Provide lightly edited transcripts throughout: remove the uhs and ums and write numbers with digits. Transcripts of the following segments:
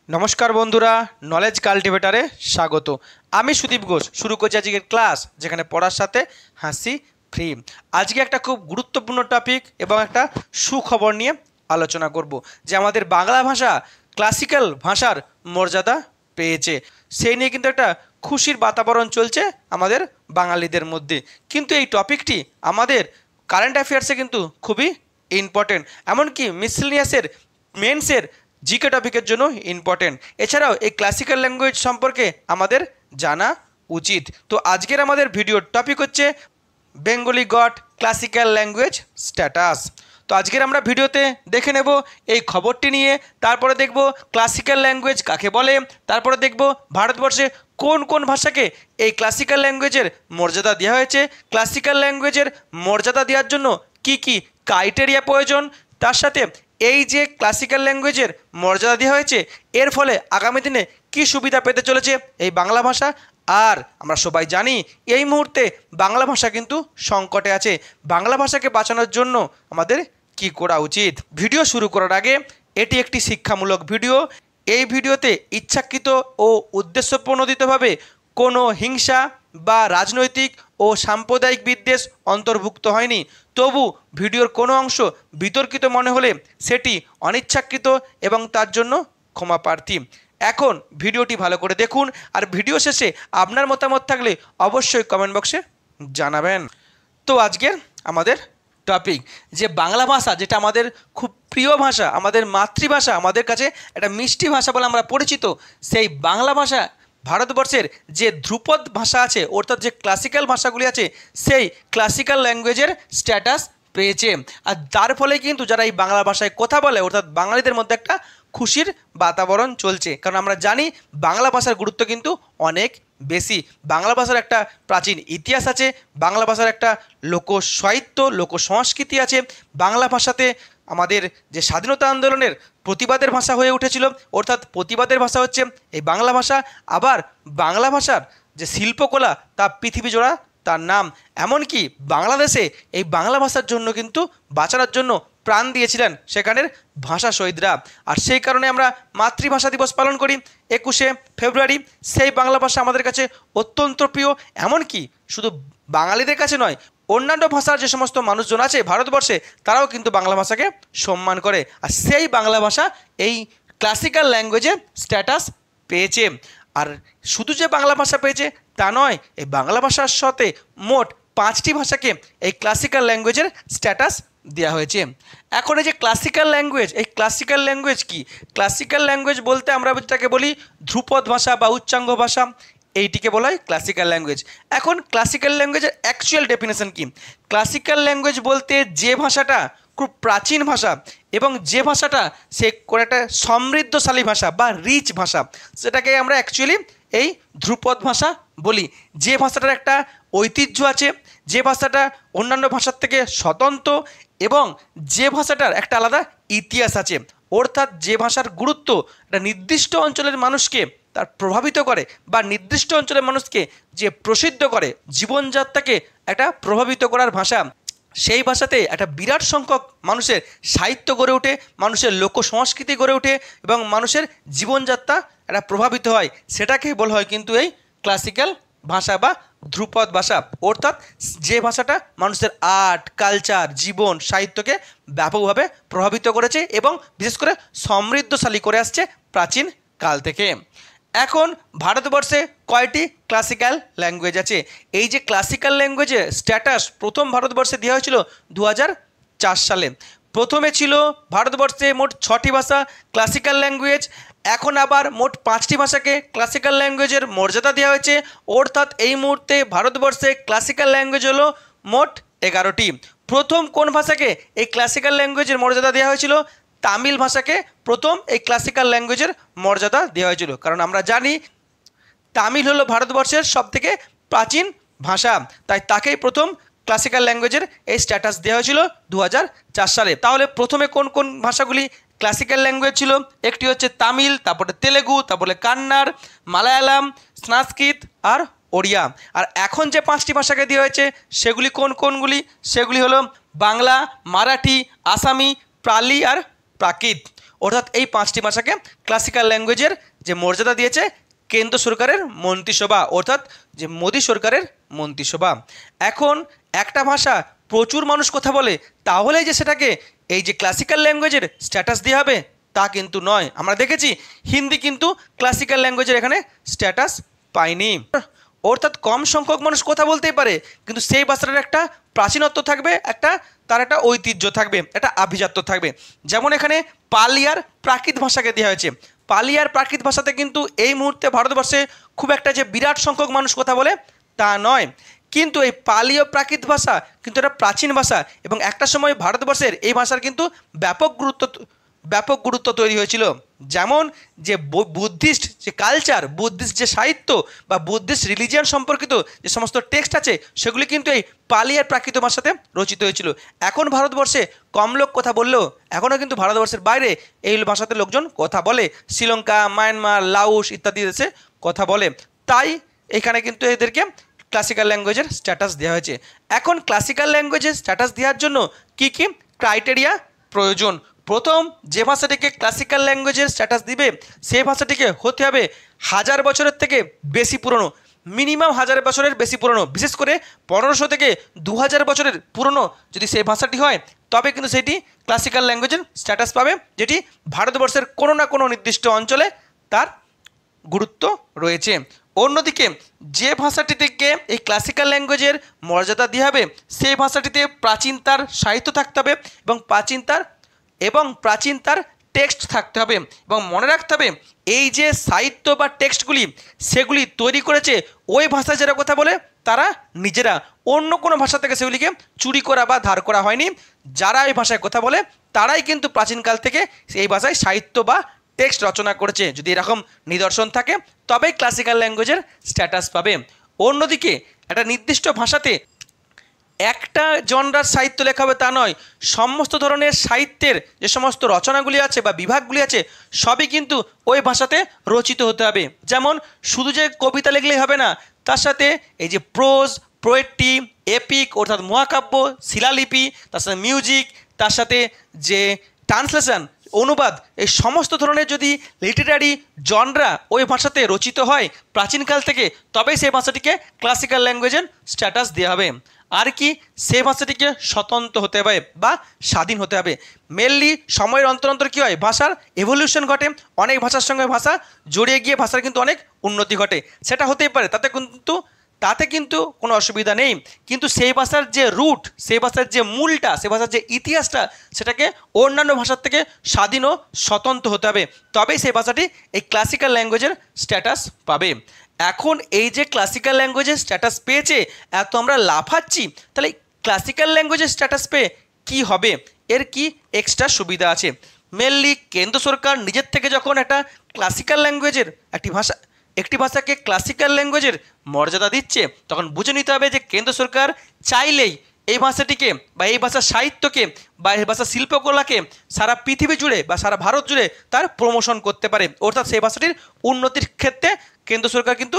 নমস্কার বন্ধুরা, নলেজ কাল্টিভেটারে স্বাগত। আমি সুদীপ ঘোষ শুরু করছি আজকের ক্লাস, যেখানে পড়ার সাথে হাসি ফ্রি। আজকে একটা খুব গুরুত্বপূর্ণ টপিক এবং একটা সুখবর নিয়ে আলোচনা করব যে আমাদের বাংলা ভাষা ক্লাসিক্যাল ভাষার মর্যাদা পেয়েছে। সেই নিয়ে কিন্তু একটা খুশির বাতাবরণ চলছে আমাদের বাঙালিদের মধ্যে। কিন্তু এই টপিকটি আমাদের কারেন্ট অ্যাফেয়ার্সে কিন্তু খুবই ইম্পর্টেন্ট, এমনকি মিসেলেনিয়াসের মেন্সের জিকে টপিকের জন্য ইম্পর্টেন্ট। এছাড়াও এই ক্লাসিক্যাল ল্যাঙ্গুয়েজ সম্পর্কে আমাদের জানা উচিত। তো আজকের আমাদের ভিডিওর টপিক হচ্ছে Bengali goat classical language status. তো আজকের আমরা ভিডিওতে দেখে নেব এই খবরটি নিয়ে, তারপরে দেখব ক্লাসিক্যাল ল্যাঙ্গুয়েজ কাকে বলে, তারপরে দেখব ভারতবর্ষে কোন কোন ভাষাকে এই ক্লাসিক্যাল ল্যাঙ্গুয়েজের মর্যাদা দেওয়া হয়েছে, ক্লাসিক্যাল ল্যাঙ্গুয়েজের মর্যাদা দেওয়ার জন্য কি কি ক্রাইটেরিয়া প্রয়োজন, তার সাথে এই যে ক্লাসিক্যাল ল্যাঙ্গুয়েজের মর্যাদা দেওয়া হয়েছে এর ফলে আগামী দিনে কি সুবিধা পেতে চলেছে এই বাংলা ভাষা। আর আমরা সবাই জানি এই মুহূর্তে বাংলা ভাষা কিন্তু সংকটে আছে। বাংলা ভাষাকে বাঁচানোর জন্য আমাদের কি করা উচিত। ভিডিও শুরু করার আগে, এটি একটি শিক্ষামূলক ভিডিও। এই ভিডিওতে ইচ্ছাকৃত ও উদ্দেশ্যপ্রণোদিতভাবে কোনো হিংসা বা রাজনৈতিক ও সাম্প্রদায়িক বিদ্বেষ অন্তর্ভুক্ত হয়নি। তবু ভিডিওর কোনো অংশ বিতর্কিত মনে হলে সেটি অনিচ্ছাকৃত এবং তার জন্য ক্ষমা প্রার্থী। এখন ভিডিওটি ভালো করে দেখুন, আর ভিডিও শেষে আপনার মতামত থাকলে অবশ্যই কমেন্ট বক্সে জানাবেন। তো আজকের আমাদের টপিক যে বাংলা ভাষা, যেটা আমাদের খুব প্রিয় ভাষা, আমাদের মাতৃভাষা, আমাদের কাছে একটা মিষ্টি ভাষা বলে আমরা পরিচিত, সেই বাংলা ভাষা ভারতবর্ষের যে ধ্রুপদ ভাষা আছে, অর্থাৎ যে ক্লাসিক্যাল ভাষাগুলি আছে, সেই ক্লাসিক্যাল ল্যাঙ্গুয়েজের স্ট্যাটাস পেয়েছে। আর তার ফলে কিন্তু যারা এই বাংলা ভাষায় কথা বলে, অর্থাৎ বাঙালিদের মধ্যে একটা খুশির বাতাবরণ চলছে। কারণ আমরা জানি বাংলা ভাষার গুরুত্ব কিন্তু অনেক বেশি। বাংলা ভাষার একটা প্রাচীন ইতিহাস আছে, বাংলা ভাষার একটা লোক সাহিত্য, লোক সংস্কৃতি আছে। বাংলা ভাষাতে আমাদের যে স্বাধীনতা আন্দোলনের প্রতিবাদের ভাষা হয়ে উঠেছিল, অর্থাৎ প্রতিবাদের ভাষা হচ্ছে এই বাংলা ভাষা। আবার বাংলা ভাষার যে শিল্পকলা তা পৃথিবী জোড়া তার নাম। এমনকি বাংলাদেশে এই বাংলা ভাষার জন্য কিন্তু বাঁচানোর জন্য প্রাণ দিয়েছিলেন সেখানের ভাষা শহীদরা। আর সেই কারণে আমরা মাতৃভাষা দিবস পালন করি 21শে ফেব্রুয়ারি। সেই বাংলা ভাষা আমাদের কাছে অত্যন্ত প্রিয়। এমনকি শুধু বাঙালিদের কাছে নয়, অন্যান্য ভাষার যে সমস্ত মানুষজন আছে ভারতবর্ষে, তারাও কিন্তু বাংলা ভাষাকে সম্মান করে। আর সেই বাংলা ভাষা এই ক্লাসিক্যাল ল্যাঙ্গুয়েজে স্ট্যাটাস পেয়েছে। আর শুধু যে বাংলা ভাষা পেয়েছে তা নয়, এই বাংলা ভাষার সাথে মোট 5টি ভাষাকে এই ক্লাসিক্যাল ল্যাঙ্গুয়েজের স্ট্যাটাস দেওয়া হয়েছে। এখন এই যে ক্লাসিক্যাল ল্যাঙ্গুয়েজ, এই ক্লাসিক্যাল ল্যাঙ্গুয়েজ কি? ক্লাসিক্যাল ল্যাঙ্গুয়েজ বলতে আমরা যেটাকে বলি ধ্রুপদ ভাষা বা উচ্চাঙ্গ ভাষা, এইটিকে বলা হয় ক্লাসিক্যাল ল্যাঙ্গুয়েজ। এখন ক্লাসিক্যাল ল্যাঙ্গুয়েজের অ্যাকচুয়াল ডেফিনেশন কি? ক্লাসিক্যাল ল্যাঙ্গুয়েজ বলতে যে ভাষাটা খুব প্রাচীন ভাষা এবং যে ভাষাটা সে কোনো একটা সমৃদ্ধশালী ভাষা বা রিচ ভাষা, সেটাকে আমরা অ্যাকচুয়ালি এই ধ্রুপদ ভাষা বলি। যে ভাষাটার একটা ঐতিহ্য আছে, যে ভাষাটা অন্যান্য ভাষার থেকে স্বতন্ত্র এবং যে ভাষাটার একটা আলাদা ইতিহাস আছে, অর্থাৎ যে ভাষার গুরুত্ব একটা নির্দিষ্ট অঞ্চলের মানুষকে তার প্রভাবিত করে বা নির্দিষ্ট অঞ্চলের মানুষকে যে প্রসিদ্ধ করে, জীবনযাত্রাকে একটা প্রভাবিত করার ভাষা। সেই ভাষাতে একটা বিরাট সংখ্যক মানুষের সাহিত্য গড়ে ওঠে, মানুষের লোক সংস্কৃতি গড়ে ওঠে এবং মানুষের জীবনযাত্রা একটা প্রভাবিত হয়। সেটাকে বলা হয় কিন্তু এই ক্লাসিক্যাল ভাষা বা ধ্রুপদ ভাষা, অর্থাৎ যে ভাষাটা মানুষের আর্ট, কালচার, জীবন, সাহিত্যকে ব্যাপকভাবে প্রভাবিত করেছে এবং বিশেষ করে সমৃদ্ধশালী করে আসছে প্রাচীন কাল থেকে। এখন ভারতবর্ষে কয়টি ক্লাসিক্যাল ল্যাঙ্গুয়েজ আছে? এই যে ক্লাসিক্যাল ল্যাঙ্গুয়েজের স্ট্যাটাস প্রথম ভারতবর্ষে দেওয়া হয়েছিল 2004 সালে। প্রথমে ছিল ভারতবর্ষে মোট 6টি ভাষা ক্লাসিক্যাল ল্যাঙ্গুয়েজ। এখন আবার মোট 5টি ভাষাকে ক্লাসিক্যাল ল্যাঙ্গুয়েজের মর্যাদা দেওয়া হয়েছে, অর্থাৎ এই মুহূর্তে ভারতবর্ষে ক্লাসিক্যাল ল্যাঙ্গুয়েজ হলো মোট 11টি। প্রথম কোন ভাষাকে এই ক্লাসিক্যাল ল্যাঙ্গুয়েজের মর্যাদা দেওয়া হয়েছিল? তামিল ভাষাকে প্রথম এই ক্লাসিক্যাল ল্যাঙ্গুয়েজের মর্যাদা দেওয়া হয়েছিল। কারণ আমরা জানি তামিল হলো ভারতবর্ষের সবথেকে প্রাচীন ভাষা, তাই তাকেই প্রথম ক্লাসিক্যাল ল্যাঙ্গুয়েজের এই স্ট্যাটাস দেওয়া হয়েছিল 2004 সালে। তাহলে প্রথমে কোন কোন ভাষাগুলি ক্লাসিক্যাল ল্যাঙ্গুয়েজ ছিল? একটি হচ্ছে তামিল, তারপরে তেলেগু, তারপরে কান্নাড়, মালায়ালাম, সংস্কৃত আর ওড়িয়া। আর এখন যে 5টি ভাষাকে দেওয়া হয়েছে সেগুলি কোন কোনগুলি? সেগুলি হলো বাংলা, মারাঠি, আসামি, পালি আর প্রাকৃত। অর্থাৎ এই 5টি ভাষাকে ক্লাসিক্যাল ল্যাঙ্গুয়েজের যে মর্যাদা দিয়েছে কেন্দ্র সরকারের মন্ত্রিসভা, অর্থাৎ যে মোদী সরকারের মন্ত্রিসভা। এখন একটা ভাষা প্রচুর মানুষ কথা বলে তাহলেই যে সেটাকে এই যে ক্লাসিক্যাল ল্যাঙ্গুয়েজের স্ট্যাটাস দেওয়া হবে তা কিন্তু নয়। আমরা দেখেছি হিন্দি কিন্তু ক্লাসিক্যাল ল্যাঙ্গুয়েজের এখানে স্ট্যাটাস পায়নি। অর্থাৎ কম সংখ্যক মানুষ কথা বলতেই পারে, কিন্তু সেই ভাষাটার একটা প্রাচীনত্ব থাকবে, তার একটা ঐতিহ্য থাকবে, একটা আভিজাত্য থাকবে। যেমন এখানে পালি আর প্রাকৃত ভাষাকে দেওয়া হয়েছে। পালি আর প্রাকৃত ভাষাতে কিন্তু এই মুহূর্তে ভারতবর্ষে খুব একটা যে বিরাট সংখ্যক মানুষ কথা বলে তা নয়, কিন্তু এই পালি ও প্রাকৃত ভাষা কিন্তু একটা প্রাচীন ভাষা এবং একটা সময় ভারতবর্ষের এই ভাষার কিন্তু ব্যাপক গুরুত্ব তৈরি হয়েছিল। যেমন যে বুদ্ধিস্ট যে কালচার, বুদ্ধিস্ট যে সাহিত্য বা বুদ্ধিস্ট রিলিজিয়ান সম্পর্কিত যে সমস্ত টেক্সট আছে সেগুলি কিন্তু এই পালি আর প্রাকৃত ভাষাতে রচিত হয়েছিল। এখন ভারতবর্ষে কম লোক কথা বললেও এখনও কিন্তু ভারতবর্ষের বাইরে এই ভাষাতে লোকজন কথা বলে, শ্রীলঙ্কা, মায়ানমার, লাওস ইত্যাদি দেশে কথা বলে। তাই এখানে কিন্তু এদেরকে ক্লাসিক্যাল ল্যাঙ্গুয়েজের স্ট্যাটাস দেওয়া হয়েছে। এখন ক্লাসিক্যাল ল্যাঙ্গুয়েজের স্ট্যাটাস দেওয়ার জন্য কি কি ক্রাইটেরিয়া প্রয়োজন? প্রথম, যে ভাষাটিকে ক্লাসিক্যাল ল্যাঙ্গুয়েজের স্ট্যাটাস দিবে সেই ভাষাটিকে হতে হবে 1000 বছরের থেকে বেশি পুরনো, মিনিমাম 1000 বছরের বেশি পুরনো। বিশেষ করে 1500 থেকে 2000 বছরের পুরনো যদি সেই ভাষাটি হয় তবে কিন্তু সেটি ক্লাসিক্যাল ল্যাঙ্গুয়েজের স্ট্যাটাস পাবে, যেটি ভারতবর্ষের কোনো না কোনো নির্দিষ্ট অঞ্চলে তার গুরুত্ব রয়েছে। অন্যদিকে যে ভাষাটি থেকে এই ক্লাসিক্যাল ল্যাঙ্গুয়েজের মর্যাদা দেওয়া হবে সেই ভাষাটিতে প্রাচীন তার সাহিত্য থাকতে হবে এবং প্রাচীন তার টেক্সট থাকতে হবে। এবং মনে রাখতে হবে এই যে সাহিত্য বা টেক্সটগুলি সেগুলি তৈরি করেছে ওই ভাষায় যারা কথা বলে তারা নিজেরা, অন্য কোনো ভাষা থেকে সেগুলিকে চুরি করা বা ধার করা হয়নি। যারা এই ভাষায় কথা বলে তারাই কিন্তু প্রাচীনকাল থেকে এই ভাষায় সাহিত্য বা টেক্সট রচনা করেছে। যদি এরকম নিদর্শন থাকে তবেই ক্লাসিক্যাল ল্যাঙ্গুয়েজের স্ট্যাটাস পাবে। অন্যদিকে একটা নির্দিষ্ট ভাষাতে একটা জনরার সাহিত্য লেখা হবে তা নয়, সমস্ত ধরনের সাহিত্যের যে সমস্ত রচনাগুলি আছে বা বিভাগগুলি আছে সবই কিন্তু ওই ভাষাতে রচিত হতে হবে। যেমন শুধু যে কবিতা লিখলেই হবে না, তার সাথে এই যে প্রোজ, পোয়েট্রি, এপিক অর্থাৎ মহাকাব্য, শিলালিপি, তার সাথে মিউজিক, তার সাথে যে ট্রান্সলেশন অনুবাদ, এই সমস্ত ধরনের যদি লিটারারি জনরা ওই ভাষাতে রচিত হয় প্রাচীনকাল থেকে তবেই সেই ভাষাটিকে ক্লাসিক্যাল ল্যাঙ্গুয়েজের স্ট্যাটাস দেওয়া হবে। আর কি, সেই ভাষাটিকে স্বতন্ত্র হতে হবে বা স্বাধীন হতে হবে। মেনলি সময়ের অন্তর অন্তর কী হয়, ভাষার এভলিউশন ঘটে, অনেক ভাষার সঙ্গে ভাষা জড়িয়ে গিয়ে ভাষার কিন্তু অনেক উন্নতি ঘটে, সেটা হতেই পারে, তাতে কিন্তু কোনো অসুবিধা নেই। কিন্তু সেই ভাষার যে রুট, সেই ভাষার যে মূলটা, সেই ভাষার যে ইতিহাসটা সেটাকে অন্যান্য ভাষার থেকে স্বাধীন ও স্বতন্ত্র হতে হবে, তবেই সেই ভাষাটি এই ক্লাসিক্যাল ল্যাঙ্গুয়েজের স্ট্যাটাস পাবে। এখন এই যে ক্লাসিক্যাল ল্যাঙ্গুয়েজের স্ট্যাটাস পেয়েছে এত আমরা লাফাচ্ছি, তাহলে ক্লাসিক্যাল ল্যাঙ্গুয়েজের স্ট্যাটাস পেয়ে কী হবে, এর কি এক্সট্রা সুবিধা আছে? মেনলি কেন্দ্র সরকার নিজের থেকে যখন একটা ক্লাসিক্যাল ল্যাঙ্গুয়েজের একটি ভাষাকে ক্লাসিক্যাল ল্যাঙ্গুয়েজের মর্যাদা দিচ্ছে তখন বুঝে নিতে হবে যে কেন্দ্র সরকার চাইলেই এই ভাষাটিকে বা এই ভাষার সাহিত্যকে বা এই ভাষার শিল্পকলাকে সারা পৃথিবী জুড়ে বা সারা ভারত জুড়ে তার প্রমোশন করতে পারে। অর্থাৎ সেই ভাষাটির উন্নতির ক্ষেত্রে কেন্দ্র সরকার কিন্তু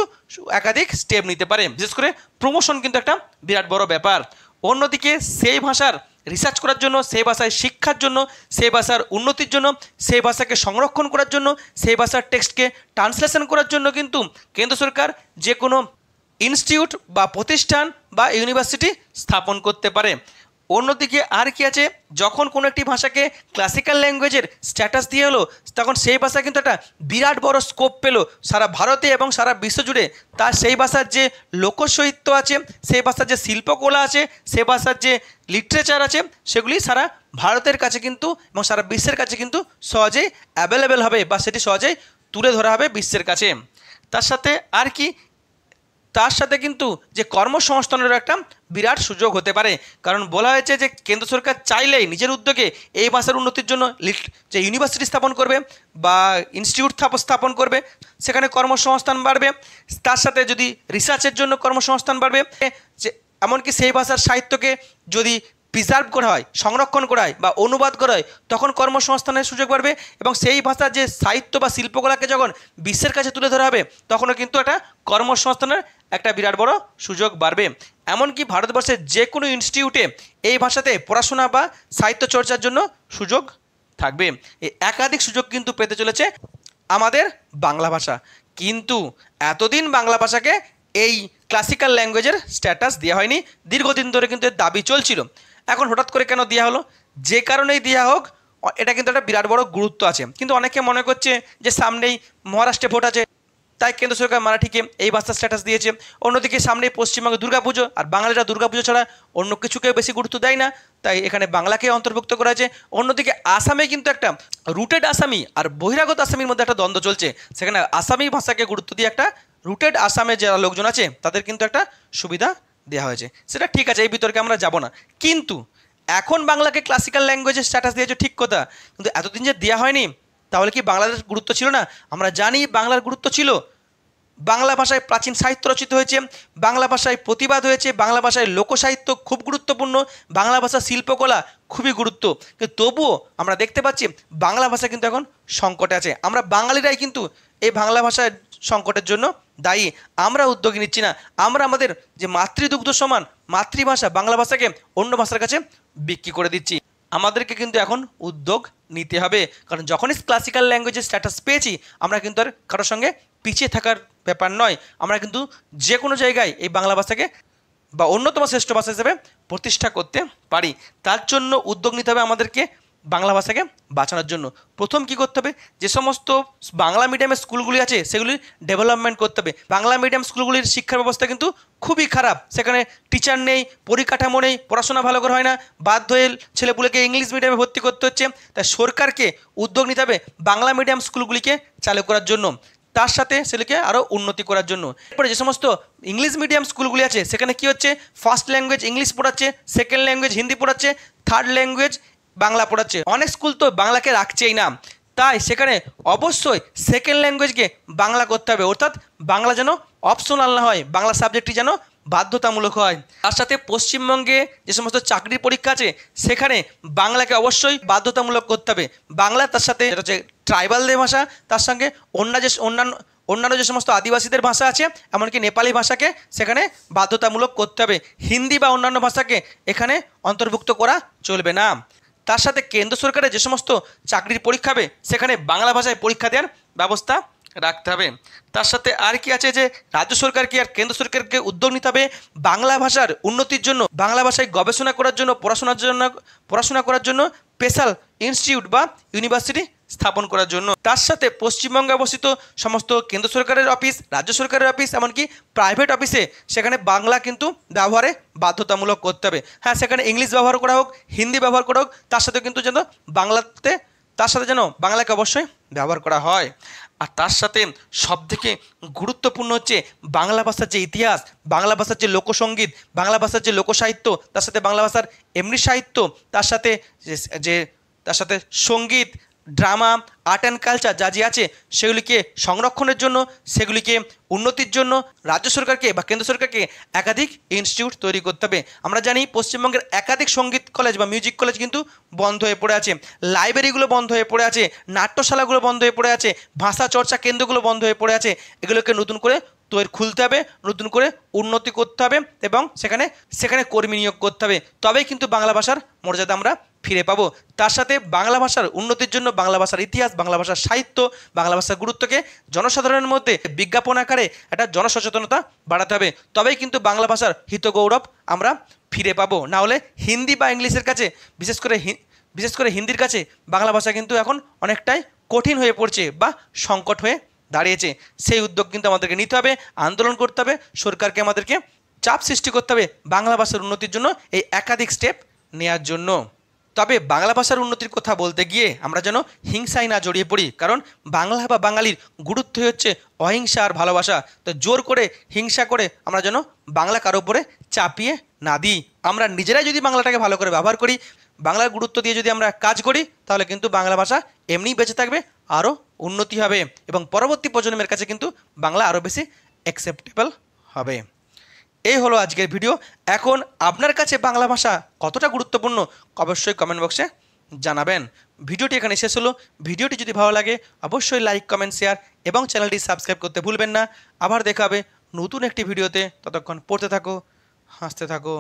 একাধিক স্টেপ নিতে পারে। বিশেষ করে প্রমোশন কিন্তু একটা বিরাট বড় ব্যাপার। অন্যদিকে সেই ভাষার রিসার্চ করার জন্য, সেই ভাষায় শিক্ষার জন্য, সেই ভাষার উন্নতির জন্য, সেই ভাষাকে সংরক্ষণ করার জন্য, সেই ভাষার টেক্সটকে ট্রান্সলেশন করার জন্য কিন্তু কেন্দ্র সরকার যে কোনো ইনস্টিটিউট বা প্রতিষ্ঠান বা ইউনিভার্সিটি স্থাপন করতে পারে। অন্যদিকে আর কি আছে, যখন কোনো একটি ভাষাকে ক্লাসিক্যাল ল্যাঙ্গুয়েজের স্ট্যাটাস দিয়ে হলো তখন সেই ভাষা কিন্তু একটা বিরাট বড় স্কোপ পেল সারা ভারতে এবং সারা বিশ্ব জুড়ে। তার সেই ভাষার যে লোকসাহিত্য আছে, সেই ভাষার যে শিল্পকলা আছে, সেই ভাষার যে লিটারেচার আছে সেগুলি সারা ভারতের কাছে কিন্তু এবং সারা বিশ্বের কাছে কিন্তু সহজেই অ্যাভেলেবেল হবে বা সেটি সহজেই তুলে ধরা হবে বিশ্বের কাছে। তার সাথে কিন্তু যে কর্মসংস্থানেরও একটা বিরাট সুযোগ হতে পারে, কারণ বলা হয়েছে যে কেন্দ্র সরকার চাইলেই নিজের উদ্যোগে এই ভাষার উন্নতির জন্য যে ইউনিভার্সিটি স্থাপন করবে বা ইনস্টিটিউট স্থাপন করবে, সেখানে কর্মসংস্থান বাড়বে। তার সাথে যদি রিসার্চের জন্য কর্মসংস্থান বাড়বে, যে এমনকি সেই ভাষার সাহিত্যকে যদি প্রিজার্ভ করা হয়, সংরক্ষণ করা হয় বা অনুবাদ করা হয় তখন কর্মসংস্থানের সুযোগ বাড়বে এবং সেই ভাষার যে সাহিত্য বা শিল্পকলাকে যখন বিশ্বের কাছে তুলে ধরা হবে তখনও কিন্তু একটা কর্মসংস্থানের একটা বিরাট বড় সুযোগ বাড়বে। এমনকি ভারতবর্ষের যে কোনো ইনস্টিটিউটে এই ভাষাতে পড়াশোনা বা সাহিত্য চর্চার জন্য সুযোগ থাকবে। এই একাধিক সুযোগ কিন্তু পেতে চলেছে আমাদের বাংলা ভাষা। কিন্তু এতদিন বাংলা ভাষাকে এই ক্লাসিক্যাল ল্যাঙ্গুয়েজের স্ট্যাটাস দেওয়া হয়নি, দীর্ঘদিন ধরে কিন্তু এর দাবি চলছিল। এখন হঠাৎ করে কেন দেওয়া হলো? যে কারণেই দেওয়া হোক, এটা কিন্তু একটা বিরাট বড় গুরুত্ব আছে। কিন্তু অনেকে মনে করছে যে সামনেই মহারাষ্ট্রে ভোট আছে, তাই কেন্দ্র সরকার মারাঠিকে এই ভাষার স্ট্যাটাস দিয়েছে। অন্যদিকে সামনে পশ্চিমবঙ্গে দুর্গাপুজো, আর বাঙালিরা দুর্গাপুজো ছাড়া অন্য কিছুকে বেশি গুরুত্ব দেয় না, তাই এখানে বাংলাকে অন্তর্ভুক্ত করা হয়েছে। অন্যদিকে আসামে কিন্তু একটা রুটেড আসামি আর বহিরাগত আসামির মধ্যে একটা দ্বন্দ্ব চলছে। সেখানে আসামি ভাষাকে গুরুত্ব দিয়ে একটা রুটেড আসামে যারা লোকজন আছে তাদের কিন্তু একটা সুবিধা দেওয়া হয়েছে। সেটা ঠিক আছে, এই বিতর্কে আমরা যাব না। কিন্তু এখন বাংলাকে ক্লাসিক্যাল ল্যাঙ্গুয়েজের স্ট্যাটাস দিয়েছে ঠিক কথা, কিন্তু এতদিন যে দেওয়া হয়নি, তাহলে কি বাংলার গুরুত্ব ছিল না? আমরা জানি বাংলার গুরুত্ব ছিল। বাংলা ভাষায় প্রাচীন সাহিত্য রচিত হয়েছে, বাংলা ভাষায় প্রতিবাদ হয়েছে, বাংলা ভাষায় লোকসাহিত্য খুব গুরুত্বপূর্ণ, বাংলা ভাষার শিল্পকলা খুবই গুরুত্ব। কিন্তু তবুও আমরা দেখতে পাচ্ছি বাংলা ভাষা কিন্তু এখন সংকটে আছে। আমরা বাঙালিরাই কিন্তু এই বাংলা ভাষার সংকটের জন্য দায়ী। আমরা উদ্যোগ নিচ্ছি না। আমরা আমাদের যে মাতৃদুগ্ধ সমান মাতৃভাষা বাংলা ভাষাকে অন্য ভাষার কাছে বিক্রি করে দিচ্ছি। আমাদেরকে কিন্তু এখন উদ্যোগ নিতে হবে, কারণ যখনই ক্লাসিক্যাল ল্যাঙ্গুয়েজের স্ট্যাটাস পেয়েছি, আমরা কিন্তু আর কারোর সঙ্গে পিছিয়ে থাকার ব্যাপার নয়। আমরা কিন্তু যে কোনো জায়গায় এই বাংলা ভাষাকে বা অন্যতম শ্রেষ্ঠ ভাষা হিসেবে প্রতিষ্ঠা করতে পারি। তার জন্য উদ্যোগ নিতে হবে আমাদেরকে বাংলা ভাষাকে বাঁচানোর জন্য। প্রথম কি করতে হবে? যে সমস্ত বাংলা মিডিয়ামের স্কুলগুলি আছে সেগুলির ডেভেলপমেন্ট করতে হবে। বাংলা মিডিয়াম স্কুলগুলির শিক্ষার ব্যবস্থা কিন্তু খুবই খারাপ। সেখানে টিচার নেই, পরিকাঠামো নেই, পড়াশোনা ভালো করে হয় না, বাধ্য হয়ে ছেলেপুলেকে ইংলিশ মিডিয়ামে ভর্তি করতে হচ্ছে। তাই সরকারকে উদ্যোগ নিতে হবে বাংলা মিডিয়াম স্কুলগুলিকে চালু করার জন্য, তার সাথে সেগুলিকে আরও উন্নতি করার জন্য। এরপরে যে সমস্ত ইংলিশ মিডিয়াম স্কুলগুলি আছে সেখানে কি হচ্ছে, ফার্স্ট ল্যাঙ্গুয়েজ ইংলিশ পড়াচ্ছে, সেকেন্ড ল্যাঙ্গুয়েজ হিন্দি পড়াচ্ছে, থার্ড ল্যাঙ্গুয়েজ বাংলা পড়াচ্ছে। অনেক স্কুল তো বাংলাকে রাখছেই না, তাই সেখানে অবশ্যই সেকেন্ড ল্যাঙ্গুয়েজকে বাংলা করতে হবে। অর্থাৎ বাংলা যেন অপশনাল না হয়, বাংলা সাবজেক্টটি যেন বাধ্যতামূলক হয়। তার সাথে পশ্চিমবঙ্গে যে সমস্ত চাকরির পরীক্ষা আছে সেখানে বাংলাকে অবশ্যই বাধ্যতামূলক করতে হবে। বাংলা, তার সাথে যেটা হচ্ছে ট্রাইবালদের ভাষা, তার সঙ্গে অন্যান্য যে সমস্ত আদিবাসীদের ভাষা আছে, এমনকি নেপালি ভাষাকে সেখানে বাধ্যতামূলক করতে হবে। হিন্দি বা অন্যান্য ভাষাকে এখানে অন্তর্ভুক্ত করা চলবে না। তার সাথে কেন্দ্র সরকারের যে সমস্ত চাকরির পরীক্ষা হবে সেখানে বাংলা ভাষায় পরীক্ষা দেওয়ার ব্যবস্থা রাখতে হবে। তার সাথে আর কি আছে, যে রাজ্য সরকারকে আর কেন্দ্র সরকারকে উদ্যোগ নিতে হবে বাংলা ভাষার উন্নতির জন্য, বাংলা ভাষায় গবেষণা করার জন্য, পড়াশোনা করার জন্য স্পেশাল ইনস্টিটিউট বা ইউনিভার্সিটি স্থাপন করার জন্য। তার সাথে পশ্চিমবঙ্গে অবস্থিত সমস্ত কেন্দ্র সরকারের অফিস, রাজ্য সরকারের অফিস, এমনকি প্রাইভেট অফিসে সেখানে বাংলা কিন্তু ব্যবহারে বাধ্যতামূলক করতে হবে। হ্যাঁ, সেখানে ইংলিশ ব্যবহার করা হোক, হিন্দি ব্যবহার করা হোক, তার সাথে কিন্তু যেন বাংলাকে অবশ্যই ব্যবহার করা হয়। আর তার সাথে সবথেকে গুরুত্বপূর্ণ হচ্ছে বাংলা ভাষার যে ইতিহাস, বাংলা ভাষার যে লোকসঙ্গীত, বাংলা ভাষার যে লোকসাহিত্য, তার সাথে বাংলা ভাষার এমনি সাহিত্য, তার সাথে সঙ্গীত, ড্রামা, আর্ট অ্যান্ড কালচার যা আছে সেগুলিকে সংরক্ষণের জন্য, সেগুলিকে উন্নতির জন্য রাজ্য সরকারকে বা কেন্দ্র সরকারকে একাধিক ইনস্টিটিউট তৈরি করতে হবে। আমরা জানি পশ্চিমবঙ্গের একাধিক সঙ্গীত কলেজ বা মিউজিক কলেজ কিন্তু বন্ধ হয়ে পড়ে আছে, লাইব্রেরিগুলো বন্ধ হয়ে পড়ে আছে, নাট্যশালাগুলো বন্ধ হয়ে পড়ে আছে, ভাষা চর্চা কেন্দ্রগুলো বন্ধ হয়ে পড়ে আছে। এগুলোকে নতুন করে খুলতে হবে, নতুন করে উন্নতি করতে হবে এবং সেখানে কর্মী নিয়োগ করতে হবে। তবেই কিন্তু বাংলা ভাষার মর্যাদা আমরা ফিরে পাবো। তার সাথে বাংলা ভাষার উন্নতির জন্য বাংলা ভাষার ইতিহাস, বাংলা ভাষার সাহিত্য, বাংলা ভাষার গুরুত্বকে জনসাধারণের মধ্যে বিজ্ঞাপন আকারে একটা জনসচেতনতা বাড়াতে হবে। তবেই কিন্তু বাংলা ভাষার হিতগৌরব আমরা ফিরে পাবো। না হলে হিন্দি বা ইংলিশের কাছে, বিশেষ করে হিন্দির কাছে বাংলা ভাষা কিন্তু এখন অনেকটাই কঠিন হয়ে পড়ছে বা সংকট হয়ে দাঁড়িয়েছে। সেই উদ্যোগ কিন্তু আমাদেরকে নিতে হবে, আন্দোলন করতে হবে, সরকারকে আমাদেরকে চাপ সৃষ্টি করতে হবে বাংলা ভাষার উন্নতির জন্য, এই একাধিক স্টেপ নেওয়ার জন্য। তবে বাংলা ভাষার উন্নতির কথা বলতে গিয়ে আমরা যেন হিংসায় না জড়িয়ে পড়ি, কারণ বাংলা বা বাঙালির গুরুত্ব হচ্ছে অহিংসা আর ভালোবাসা। তো জোর করে হিংসা করে আমরা যেন বাংলা কারো উপরে চাপিয়ে না দিই। আমরা নিজেরাই যদি বাংলাটাকে ভালো করে ব্যবহার করি, বাংলার গুরুত্ব দিয়ে যদি আমরা কাজ করি, তাহলে কিন্তু বাংলা ভাষা এমনিই বেঁচে থাকবে, আরও উন্নতি হবে এবং পরবর্তী প্রজন্মের কাছে কিন্তু বাংলা আরও বেশি অ্যাকসেপ্টেবল হবে। এই হলো আজকের ভিডিও। এখন আপনার কাছে বাংলা ভাষা কতটা গুরুত্বপূর্ণ অবশ্যই কমেন্ট বক্সে জানাবেন। ভিডিওটি এখানে শেষ হলো। ভিডিওটি যদি ভালো লাগে অবশ্যই লাইক, কমেন্ট, শেয়ার এবং চ্যানেলটি সাবস্ক্রাইব করতে ভুলবেন না। আবার দেখা হবে নতুন একটি ভিডিওতে। ততক্ষণ পড়তে থাকো, হাসতে থাকো।